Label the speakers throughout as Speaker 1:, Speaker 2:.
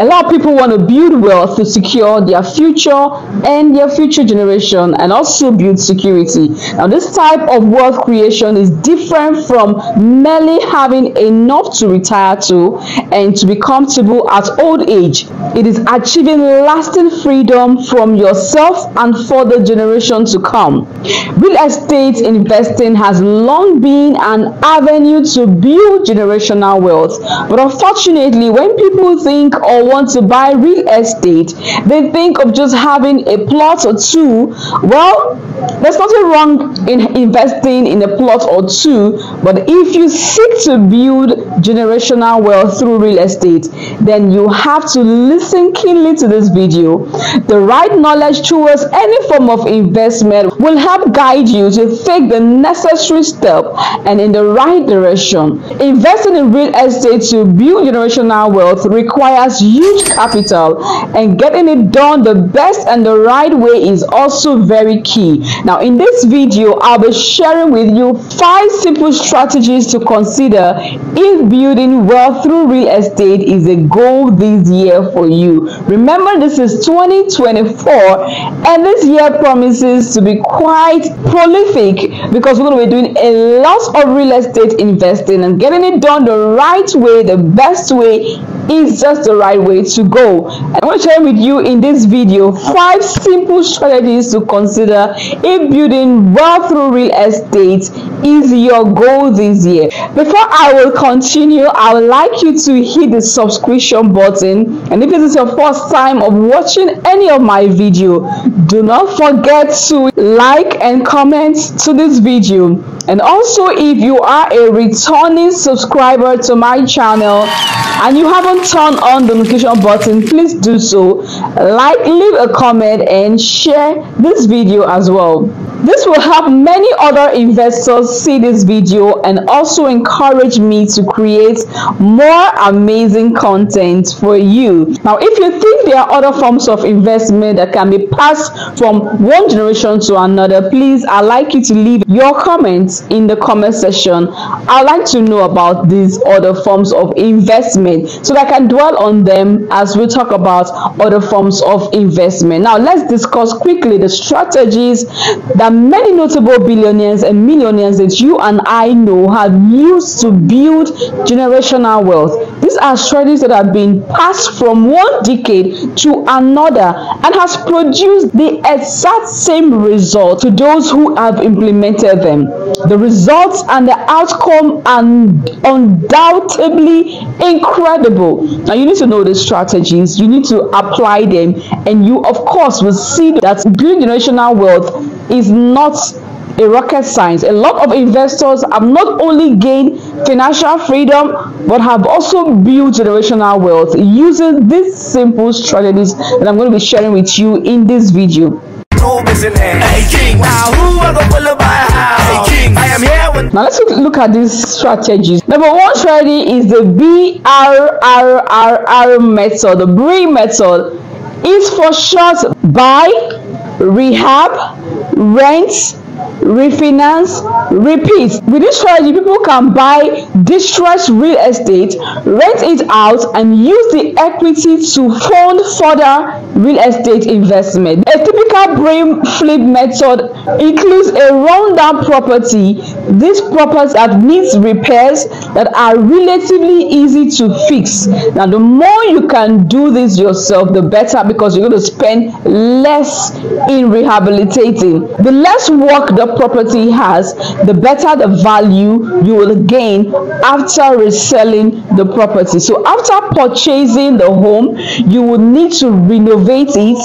Speaker 1: A lot of people want to build wealth to secure their future and their future generation, and also build security. Now, this type of wealth creation is different from merely having enough to retire to and to be comfortable at old age. It is achieving lasting freedom from yourself and for the generation to come. Real estate investing has long been an avenue to build generational wealth, but unfortunately, when people think or want to buy real estate, they think of just having a plot or two. Well, there's nothing wrong in investing in a plot or two, but if you seek to build generational wealth through real estate, then you have to listen keenly to this video. The right knowledge towards any form of investment will help guide you to take the necessary step and in the right direction. Investing in real estate to build generational wealth requires huge capital, and getting it done the best and the right way is also very key. Now, in this video, I'll be sharing with you 5 simple strategies to consider if building wealth through real estate is a goal this year for you. Remember, this is 2024, and this year promises to be quite prolific because we're going to be doing a lot of real estate investing, and getting it done the right way, the best way, is just the right way to go. I want to share with you in this video 5 simple strategies to consider if building wealth through real estate is your goal this year. Before I will continue, I would like you to hit the subscription button, and if this is your first time of watching any of my video, do not forget to like and comment to this video. And also, if you are a returning subscriber to my channel and you haven't turned on the notification button, please do so. Leave a comment and share this video as well. This will help many other investors see this video and also encourage me to create more amazing content for you. Now, if you think there are other forms of investment that can be passed from one generation to another, please, I'd like you to leave your comments in the comment section. I'd like to know about these other forms of investment so that I can dwell on them as we talk about other forms of investment. Now, let's discuss quickly the strategies that many notable billionaires and millionaires that you and I know have used to build generational wealth. These are strategies that have been passed from one decade to another and has produced the exact same result to those who have implemented them. The results and the outcome are undoubtedly incredible. Now, you need to know the strategies, you need to apply them, and you of course will see that building generational wealth is not a rocket science. A lot of investors have not only gained financial freedom but have also built generational wealth using these simple strategies that I'm going to be sharing with you in this video. Now let's look at these strategies. Number 1 strategy is the BRRRR method. The BRRRR method is for short: buy, rehab, rent, refinance, repeat. With this strategy, people can buy distressed real estate, rent it out, and use the equity to fund further real estate investment. A typical brain flip method includes a rundown property. This property that needs repairs that are relatively easy to fix. Now, the more you can do this yourself, the better, because you're going to spend less in rehabilitating. The less work the property has, the better the value you will gain after reselling the property. So after purchasing the home, you will need to renovate it,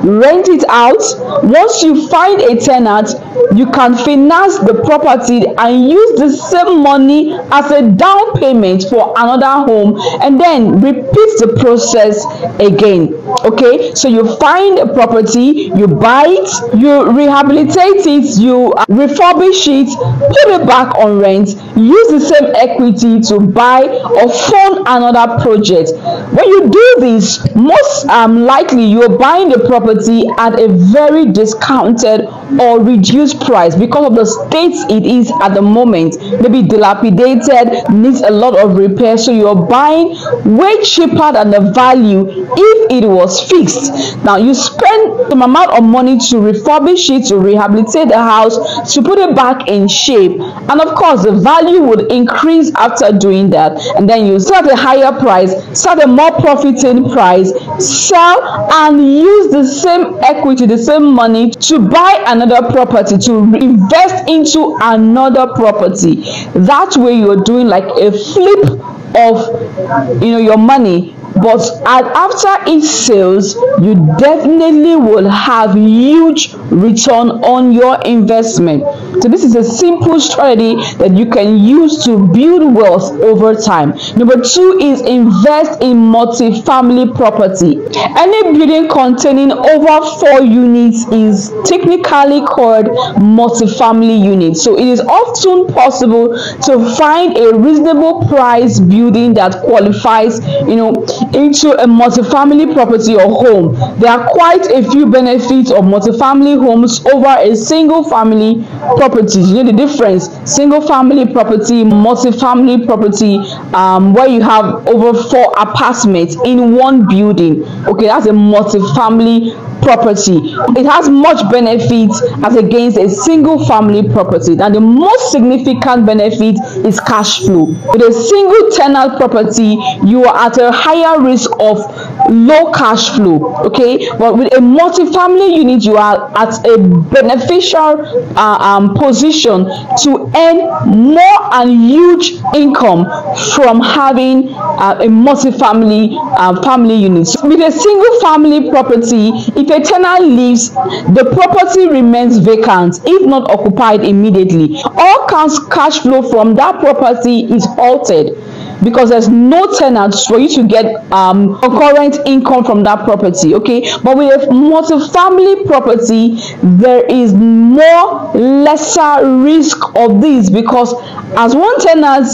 Speaker 1: rent it out. Once you find a tenant, you can finance the property and use the same money as a down payment for another home, and then repeat the process again. Okay, so you find a property, you buy it, you rehabilitate it, you refurbish it, put it back on rent, use the same equity to buy or fund another project. When you do this, most likely you're buying the property at a very discounted or reduced price because of the state it is at the moment. Maybe dilapidated, needs a lot of repair, so you're buying way cheaper than the value if it was fixed. Now you spend some amount of money to refurbish it, to rehabilitate the house, to put it back in shape, and of course the value would increase after doing that, and then you sell at a higher price, sell at a more profiting price, sell and use the same equity, the same money to buy another property, to invest into another property. That way you're doing like a flip of your money. But after each sales, you definitely will have huge return on your investment. So this is a simple strategy that you can use to build wealth over time. Number 2 is invest in multi-family property. Any building containing over 4 units is technically called multi-family unit. So it is often possible to find a reasonable price building that qualifies, into a multifamily property or home. There are quite a few benefits of multifamily homes over a single family property. You know the difference: single family property, multifamily property, where you have over 4 apartments in one building. Okay, that's a multifamily property. It has much benefits as against a single family property. And the most significant benefit is cash flow. With a single tenant property, you are at a higher risk of low cash flow. Okay, but with a multi-family unit, you are at a beneficial position to earn more and huge income from having a multi-family family unit. So with a single family property, if a tenant leaves, the property remains vacant if not occupied immediately. All cash flow from that property is halted because there's no tenants for you to get concurrent income from that property. Okay, but with a multi-family property, there is lesser risk of this, because as one tenant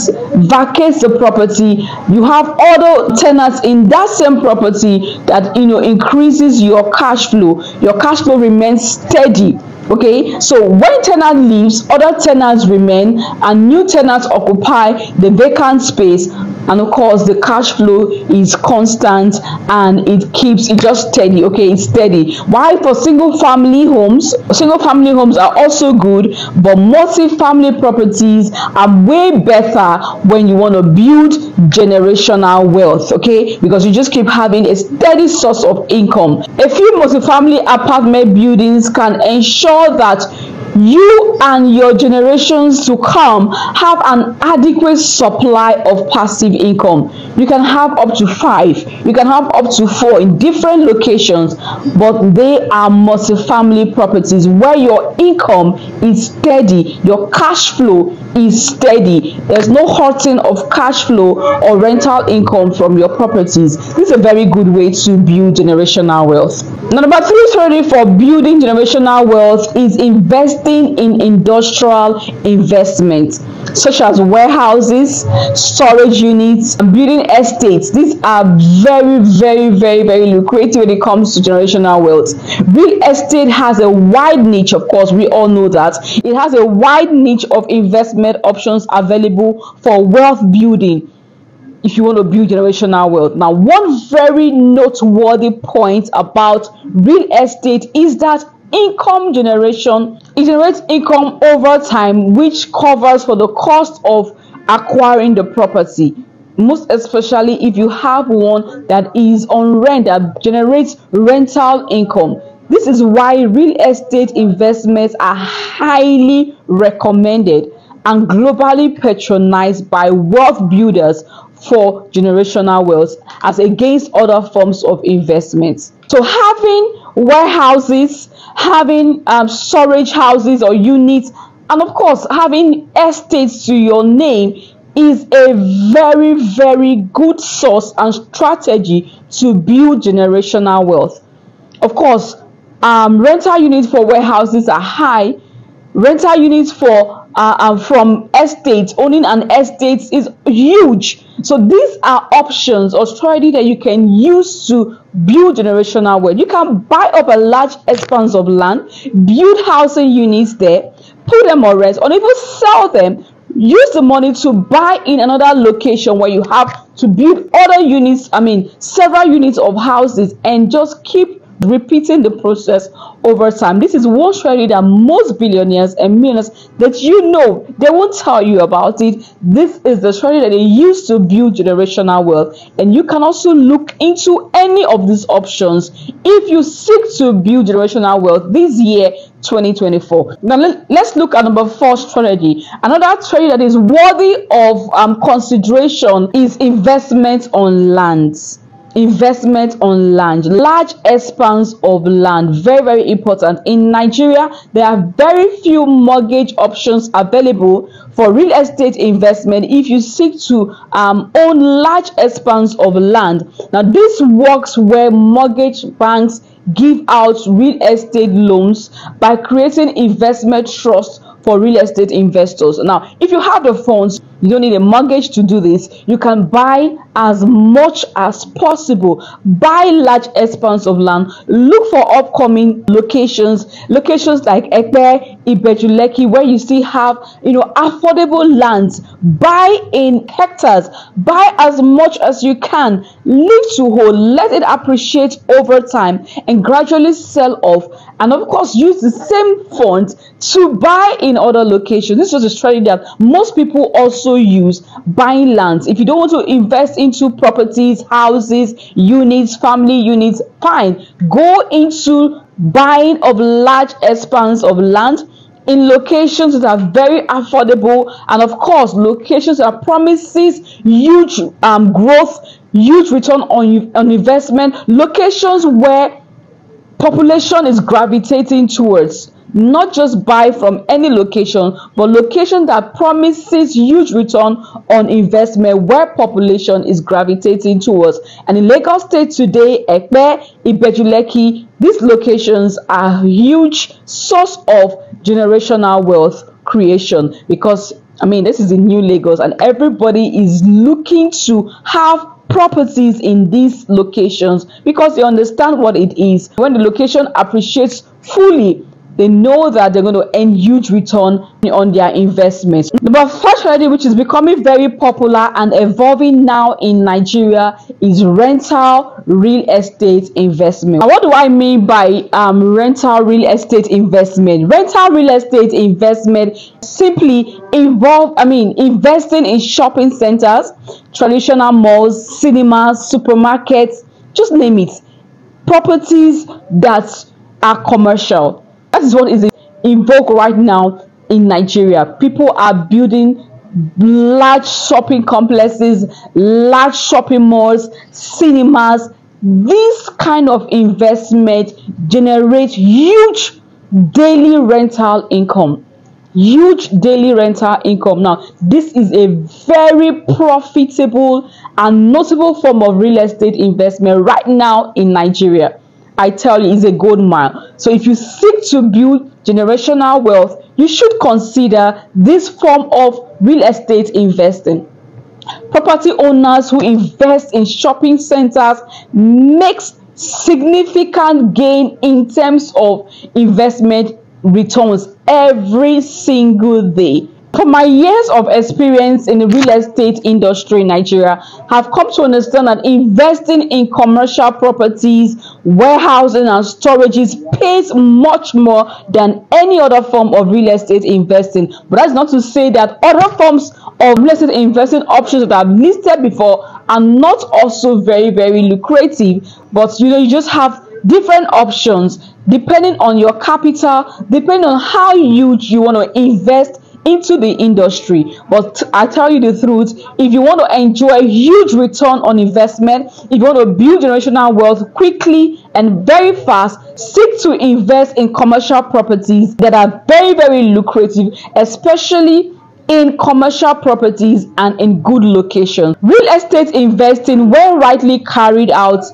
Speaker 1: vacates the property, you have other tenants in that same property that increases your cash flow. Your cash flow remains steady. Okay, so when tenant leaves, other tenants remain and new tenants occupy the vacant space, and of course the cash flow is constant and it just steady. Okay, it's steady. While for single family homes are also good, but multi-family properties are way better when you want to build generational wealth. Okay, because you just keep having a steady source of income. A few multi-family apartment buildings can ensure that you and your generations to come have an adequate supply of passive income. You can have up to 5, you can have up to 4 in different locations, but they are multi-family properties where your income is steady, your cash flow is steady. There's no hurting of cash flow or rental income from your properties. This is a very good way to build generational wealth. Now, number 3 strategy for building generational wealth is investing in industrial investments, such as warehouses, storage units, and building estates. These are very, very, very, very lucrative when it comes to generational wealth. Real estate has a wide niche, of course, we all know that. It has a wide niche of investment options available for wealth building if you want to build generational wealth. Now, one very noteworthy point about real estate is that income generation. It generates income over time, which covers for the cost of acquiring the property, most especially if you have one that is on rent, that generates rental income. This is why real estate investments are highly recommended and globally patronized by wealth builders for generational wealth as against other forms of investments. So having warehouses, having storage houses or units, and of course having estates to your name is a very, very good source and strategy to build generational wealth. Of course, rental units for warehouses are high. rental units for from estates. Owning an estate is huge. So these are options or strategy that you can use to build generational wealth. You can buy up a large expanse of land, build housing units there, put them on rent, or even sell them. Use the money to buy in another location where you have to build other units, several units of houses, and just keep repeating the process over time. This is one strategy that most billionaires and millionaires that they won't tell you about it. This is the strategy that they use to build generational wealth, and you can also look into any of these options if you seek to build generational wealth this year 2024. Now let's look at number 4 strategy. Another strategy that is worthy of consideration is investment on lands. Investment on land, large expanse of land, very, very important. In Nigeria, there are very few mortgage options available for real estate investment if you seek to own large expanse of land. Now this works where mortgage banks give out real estate loans by creating investment trusts for real estate investors. Now, if you have the funds, you don't need a mortgage to do this. You can buy as much as possible, buy large expanse of land, look for upcoming locations like Ehi-Kings, where you still have affordable lands. Buy in hectares, buy as much as you can, leave to hold, let it appreciate over time, and gradually sell off. And of course, use the same funds to buy in other locations. This is a strategy that most people also use, buying lands. If you don't want to invest into properties, houses, units, family units, fine. Go into buying of large expanse of land in locations that are very affordable, and of course locations that promises huge growth, huge return on investment, locations where population is gravitating towards. Not just buy from any location, but location that promises huge return on investment where population is gravitating towards. And in Lagos State today, Epe, Ibejuleki, these locations are a huge source of generational wealth creation, because this is in New Lagos and everybody is looking to have properties in these locations because they understand what it is. When the location appreciates fully, they know that they're going to earn huge return on their investments. Number 4 strategy, which is becoming very popular and evolving now in Nigeria, is rental real estate investment. Now, what do I mean by rental real estate investment? Rental real estate investment simply investing in shopping centers, traditional malls, cinemas, supermarkets, just name it. Properties that are commercial. That is what is in vogue right now in Nigeria. People are building large shopping complexes, large shopping malls, cinemas. This kind of investment generates huge daily rental income. Huge daily rental income. Now, this is a very profitable and notable form of real estate investment right now in Nigeria. I tell you, it's a gold mine. So if you seek to build generational wealth, you should consider this form of real estate investing. Property owners who invest in shopping centers makes significant gain in terms of investment returns every single day. From my years of experience in the real estate industry in Nigeria, have come to understand that investing in commercial properties, warehousing and storages pays much more than any other form of real estate investing. But that's not to say that other forms of real estate investing options that I've listed before are not also very, very lucrative. But you just have different options depending on your capital, depending on how huge you want to invest into the industry. But I tell you the truth, if you want to enjoy huge return on investment, if you want to build generational wealth quickly and very fast, seek to invest in commercial properties that are very, very lucrative, especially in commercial properties and in good locations. Real estate investing, when rightly carried out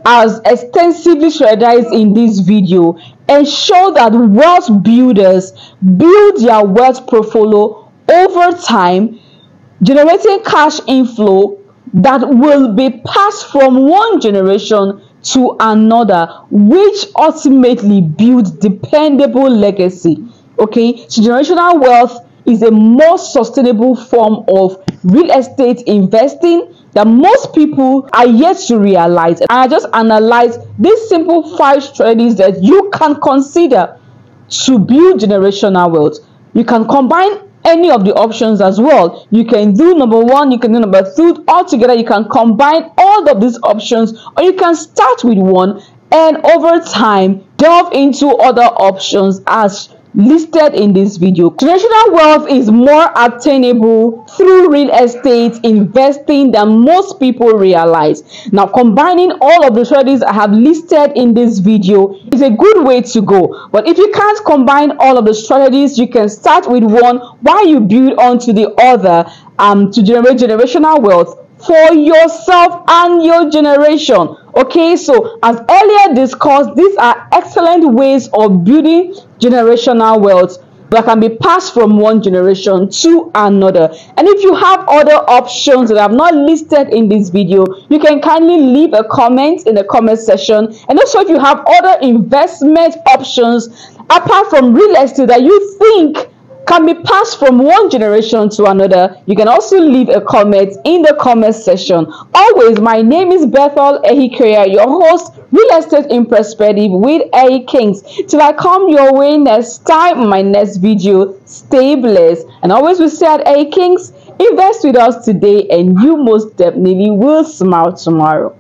Speaker 1: as extensively strategized in this video, ensure that wealth builders build their wealth portfolio over time, generating cash inflow that will be passed from one generation to another, which ultimately builds dependable legacy. Okay, so generational wealth is a more sustainable form of real estate investing that most people are yet to realize. And I just analyze these simple 5 strategies that you can consider to build generational wealth. You can combine any of the options as well. You can do number 1, you can do number 2, all together. You can combine all of these options, or you can start with one and over time delve into other options as listed in this video. Generational wealth is more attainable through real estate investing than most people realize. Now, combining all of the strategies I have listed in this video is a good way to go. But if you can't combine all of the strategies, you can start with one while you build onto the other to generate generational wealth for yourself and your generation. Okay, so as earlier discussed, these are excellent ways of building generational wealth that can be passed from one generation to another. And if you have other options that I have not listed in this video, you can kindly leave a comment in the comment section. And also, if you have other investment options apart from real estate that you think can be passed from one generation to another, you can also leave a comment in the comment section. Always, my name is Bethel Ehi-Kings, your host, Real Estate in Perspective with Ehi-Kings. Till I come your way next time in my next video, stay blessed. And always, we say at Ehi-Kings, invest with us today and you most definitely will smile tomorrow.